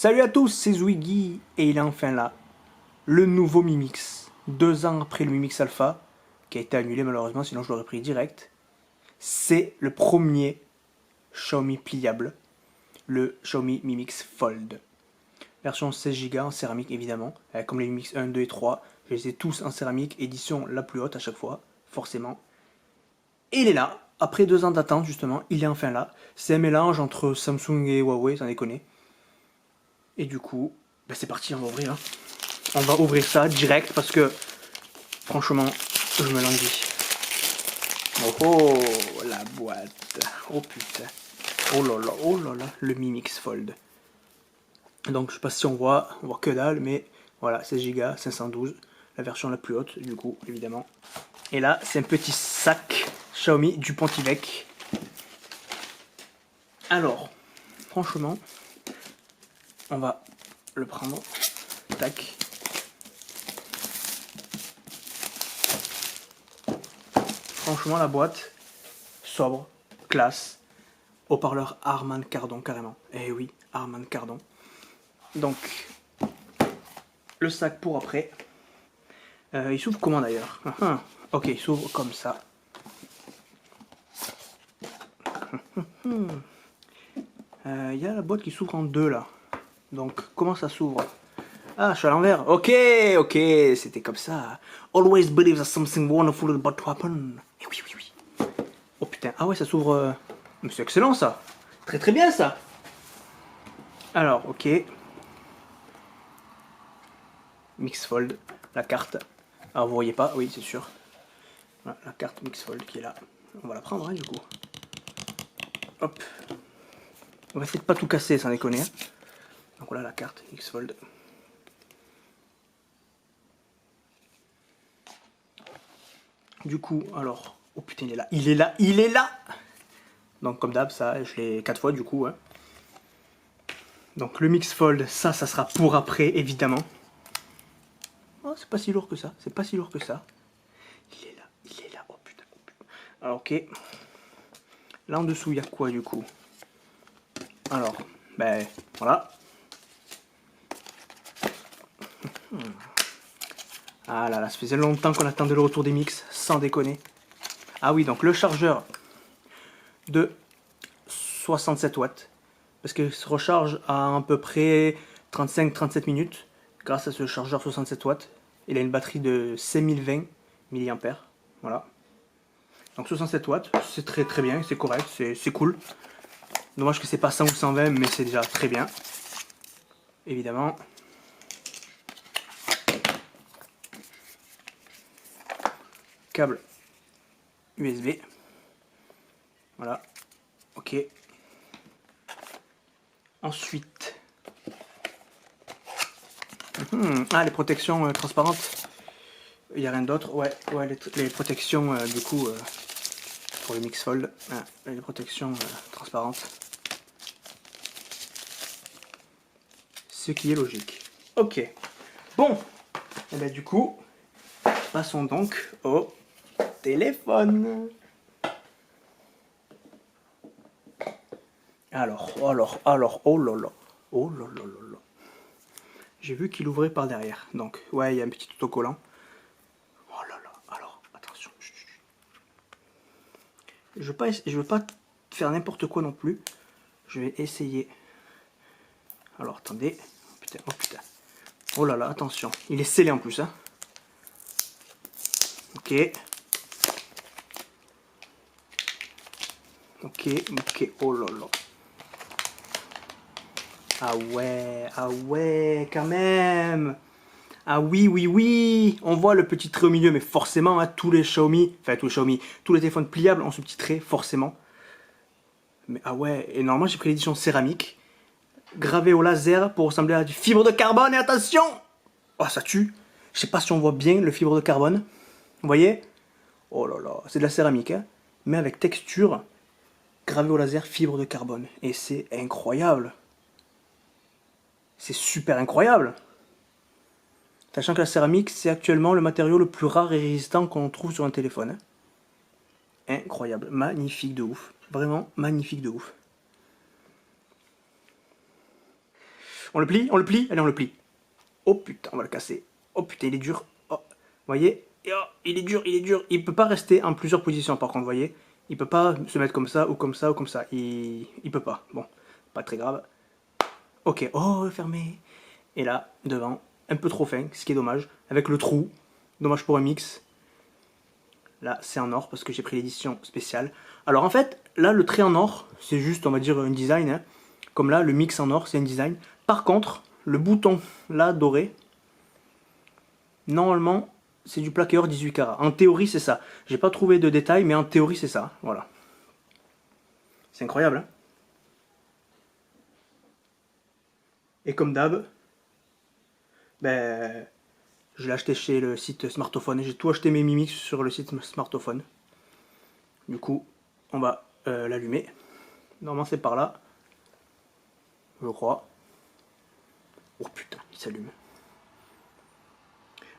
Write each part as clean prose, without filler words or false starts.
Salut à tous, c'est Zwiggy et il est enfin là, le nouveau Mi Mix. 2 ans après le Mi Mix Alpha, qui a été annulé malheureusement, sinon je l'aurais pris direct. C'est le premier Xiaomi pliable, le Xiaomi Mi Mix Fold. Version 16 Go en céramique évidemment, comme les Mi Mix 1, 2 et 3. Je les ai tous en céramique, édition la plus haute à chaque fois, forcément. Et il est là, après 2 ans d'attente justement, il est enfin là. C'est un mélange entre Samsung et Huawei, sans déconner. Et du coup, c'est parti, on va ouvrir. On va ouvrir ça direct parce que, franchement, je me languis. Oh, oh, la boîte. Oh putain. Oh là là, le Mi Mix Fold. Donc, je sais pas si on voit que dalle, mais voilà, 16 Go, 512, la version la plus haute, du coup, évidemment. Et là, c'est un petit sac Xiaomi du Pontivec. Alors, franchement, on va le prendre. Tac. Franchement, la boîte, sobre, classe, haut-parleur Harman Kardon carrément. Eh oui, Harman Kardon. Donc, le sac pour après. Il s'ouvre comment d'ailleurs? Ok, il s'ouvre comme ça. Il y a la boîte qui s'ouvre en deux là. Donc, comment ça s'ouvre? Ah, je suis à l'envers. Ok, ok, c'était comme ça. Always believe that something wonderful is about to happen. Eh oui, oui, oui. Oh putain, ah ouais, ça s'ouvre. Mais c'est excellent ça. Très très bien ça. Alors, ok. Mixfold, la carte. Alors vous voyez pas, oui c'est sûr. Voilà, la carte Mixfold qui est là. On va la prendre hein, du coup. Hop. On va essayer de pas tout casser sans déconner. Donc voilà la carte Mixfold. Du coup, alors. Oh putain, il est là, il est là, il est là. Donc comme d'hab, ça, je l'ai 4 fois du coup. Hein. Donc le Mixfold, ça sera pour après, évidemment. Oh, c'est pas si lourd que ça, c'est pas si lourd que ça. Il est là, oh putain, oh putain. Alors ok. Là en dessous, il y a quoi du coup? Alors, ben voilà. Ah là là, ça faisait longtemps qu'on attendait le retour des mix, sans déconner. Ah oui, donc le chargeur de 67 watts. Parce qu'il se recharge à peu près 35-37 minutes grâce à ce chargeur 67 watts. Il a une batterie de 5020 mAh. Voilà. Donc 67 watts, c'est très très bien, c'est correct, c'est cool. Dommage que c'est pas 100 ou 120, mais c'est déjà très bien. Évidemment. Câble USB. Voilà. Ok. Ensuite. Ah, les protections transparentes. Il n'y a rien d'autre. Ouais, les protections du coup pour le Mixfold. Ah, les protections transparentes. Ce qui est logique. Ok. Bon. Et bien du coup, passons donc au téléphone. Alors, oh là là. Oh là là là là. J'ai vu qu'il ouvrait par derrière. Donc, ouais, il y a un petit autocollant. Oh là là. Alors, attention. Je veux pas faire n'importe quoi non plus. Je vais essayer. Alors, attendez. Oh putain, oh putain. Oh là là, attention. Il est scellé en plus, hein. Ok. Ok, ok. Oh là là. Ah ouais, quand même. Ah oui, oui, oui. On voit le petit trait au milieu, mais forcément, hein, tous les Xiaomi, tous les téléphones pliables ont ce petit trait, forcément. Mais ah ouais, et normalement j'ai pris l'édition céramique, gravée au laser pour ressembler à du fibre de carbone, et attention. Oh, ça tue. Je sais pas si on voit bien le fibre de carbone. Vous voyez? Oh là là, c'est de la céramique, hein, mais avec texture, gravé au laser, fibre de carbone. Et c'est incroyable. C'est super incroyable. Sachant que la céramique, c'est actuellement le matériau le plus rare et résistant qu'on trouve sur un téléphone. Incroyable, magnifique de ouf. Vraiment magnifique de ouf. On le plie, on le plie, allez on le plie. Oh putain, on va le casser. Oh putain, il est dur. Oh, vous voyez? Et oh, il est dur, il est dur. Il peut pas rester en plusieurs positions par contre, vous voyez? Il peut pas se mettre comme ça ou comme ça ou comme ça. Il peut pas. Bon, pas très grave. Ok, oh, fermé. Et là, devant, un peu trop fin, ce qui est dommage. Avec le trou, dommage pour un mix. Là, c'est en or parce que j'ai pris l'édition spéciale. Alors en fait, là, le trait en or, c'est juste, on va dire, un design. Hein. Comme là, le mix en or, c'est un design. Par contre, le bouton, là, doré, normalement, c'est du plaqué or 18 carats. En théorie, c'est ça. J'ai pas trouvé de détails, mais en théorie, c'est ça. Voilà. C'est incroyable, hein. Et comme d'hab, ben, je l'ai acheté chez le site Smartophone. J'ai tout acheté mes Mi Mix sur le site Smartophone. Du coup, on va l'allumer. Normalement, c'est par là. Je crois. Oh putain, il s'allume.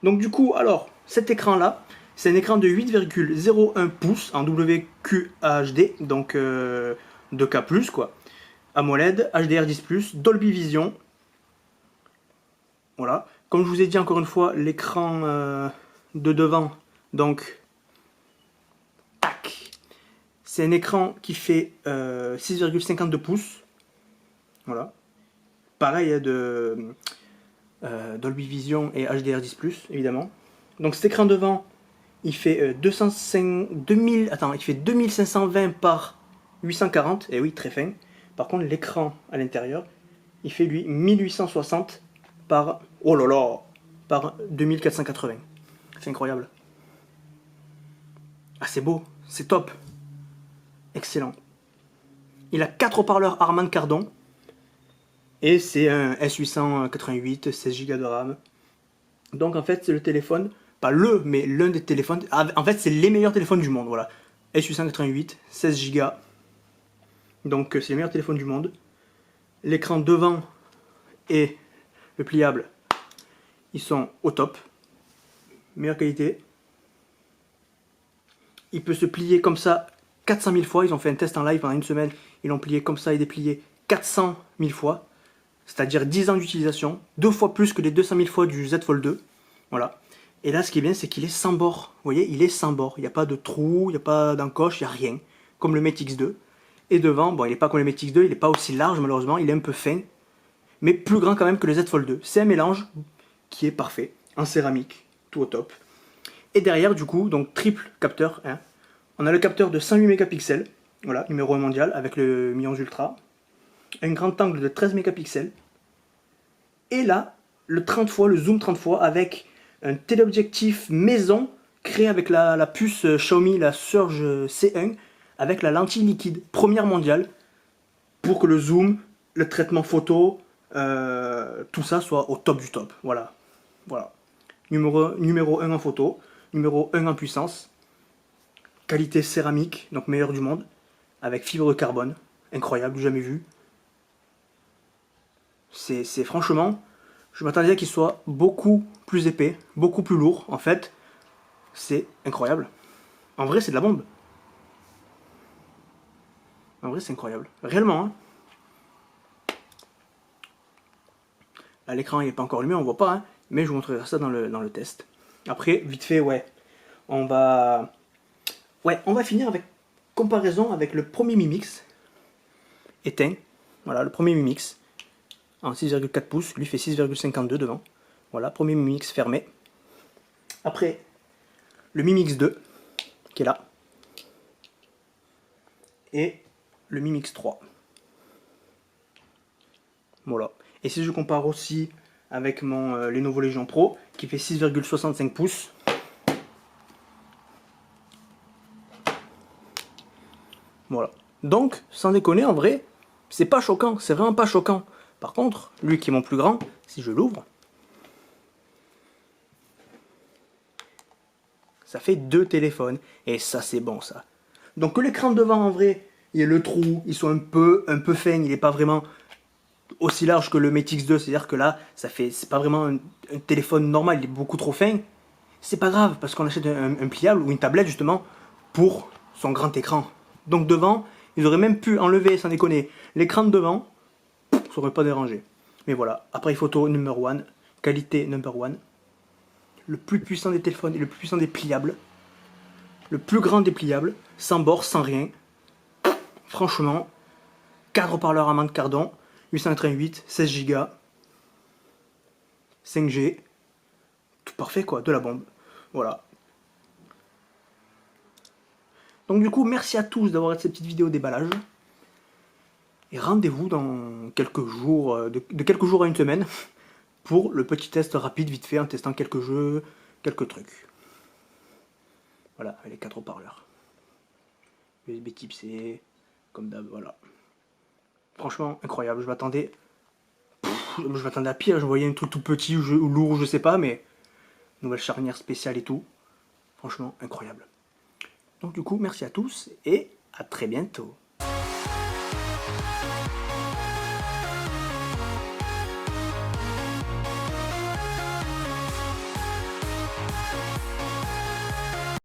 Donc du coup, alors, cet écran-là, c'est un écran de 8,01 pouces en WQHD, donc 2K+, quoi. AMOLED, HDR10+, Dolby Vision. Voilà. Comme je vous ai dit encore une fois, l'écran de devant, donc, tac. C'est un écran qui fait 6,52 pouces. Voilà. Pareil de Dolby Vision et HDR10+, évidemment. Donc cet écran devant, il fait 2520 par 840, et oui, très fin. Par contre, l'écran à l'intérieur, il fait lui 1860 par, oh là là, par 2480. C'est incroyable. Ah, c'est beau, c'est top. Excellent. Il a 4 haut-parleurs Harman Kardon. Et c'est un S888, 16 Go de RAM. Donc en fait, c'est le téléphone, pas le, mais l'un des téléphones. En fait, c'est les meilleurs téléphones du monde, voilà. S888, 16 Go. Donc c'est les meilleurs téléphones du monde. L'écran devant et le pliable, ils sont au top. Meilleure qualité. Il peut se plier comme ça 400 000 fois. Ils ont fait un test en live pendant une semaine. Ils l'ont plié comme ça et déplié 400 000 fois. C'est-à-dire 10 ans d'utilisation, 2 fois plus que les 200 000 fois du Z Fold 2. Voilà. Et là, ce qui est bien, c'est qu'il est sans bord. Vous voyez, il est sans bord. Il n'y a pas de trou, il n'y a pas d'encoche, il n'y a rien. Comme le Mate X2. Et devant, bon, il n'est pas comme le Mate X2, il n'est pas aussi large malheureusement, il est un peu fin. Mais plus grand quand même que le Z Fold 2. C'est un mélange qui est parfait. En céramique, tout au top. Et derrière, du coup, donc triple capteur. Hein. On a le capteur de 108 mégapixels. Voilà, numéro 1 mondial avec le Mi 11 Ultra. Un grand angle de 13 mégapixels. Et là, le 30 fois, le zoom 30 fois avec un téléobjectif maison créé avec la puce Xiaomi, la Surge C1, avec la lentille liquide, première mondiale, pour que le zoom, le traitement photo, tout ça soit au top du top. Voilà. Voilà. Numéro 1 en photo, numéro 1 en puissance, qualité céramique, donc meilleur du monde, avec fibre de carbone, incroyable, jamais vu. C'est franchement, je m'attendais à qu'il soit beaucoup plus épais, beaucoup plus lourd. En fait, c'est incroyable. En vrai, c'est de la bombe. En vrai, c'est incroyable. Réellement, hein. Là, l'écran, il n'est pas encore allumé, on voit pas, hein. Mais je vous montrerai ça dans le test. Après, vite fait, ouais. On va finir avec comparaison avec le premier Mi Mix éteint. Voilà, le premier Mi Mix. En 6,4 pouces, lui fait 6,52 devant. Voilà, premier Mi Mix fermé. Après, le Mi Mix 2, qui est là. Et le Mi Mix 3. Voilà. Et si je compare aussi avec mon Lenovo Legion Pro, qui fait 6,65 pouces. Voilà. Donc, sans déconner, en vrai, c'est pas choquant, c'est vraiment pas choquant. Par contre, lui qui est mon plus grand, si je l'ouvre, ça fait 2 téléphones. Et ça, c'est bon, ça. Donc que l'écran de devant, en vrai, il y a le trou, ils sont un peu fins, il n'est pas vraiment aussi large que le Mate X2, c'est-à-dire que là, c'est pas vraiment un téléphone normal, il est beaucoup trop fin. C'est pas grave, parce qu'on achète un pliable ou une tablette, justement, pour son grand écran. Donc devant, ils auraient même pu enlever, sans déconner, l'écran de devant, ça aurait pas dérangé. Mais voilà, appareil photo number one, qualité number one, le plus puissant des téléphones et le plus puissant des pliables, le plus grand des pliables, sans bord, sans rien. Franchement, 4 haut-parleurs à manque cardon, 888, 16 Go, 5G, tout parfait quoi, de la bombe. Voilà. Donc du coup, merci à tous d'avoir fait cette petite vidéo déballage. Et rendez-vous dans quelques jours, de quelques jours à une semaine, pour le petit test rapide vite fait en testant quelques jeux, quelques trucs. Voilà, avec les 4 haut-parleurs. USB type C, comme d'hab, voilà. Franchement, incroyable, je m'attendais à pire, je voyais un truc tout petit ou lourd, je sais pas, mais nouvelle charnière spéciale et tout. Franchement, incroyable. Donc du coup, merci à tous et à très bientôt.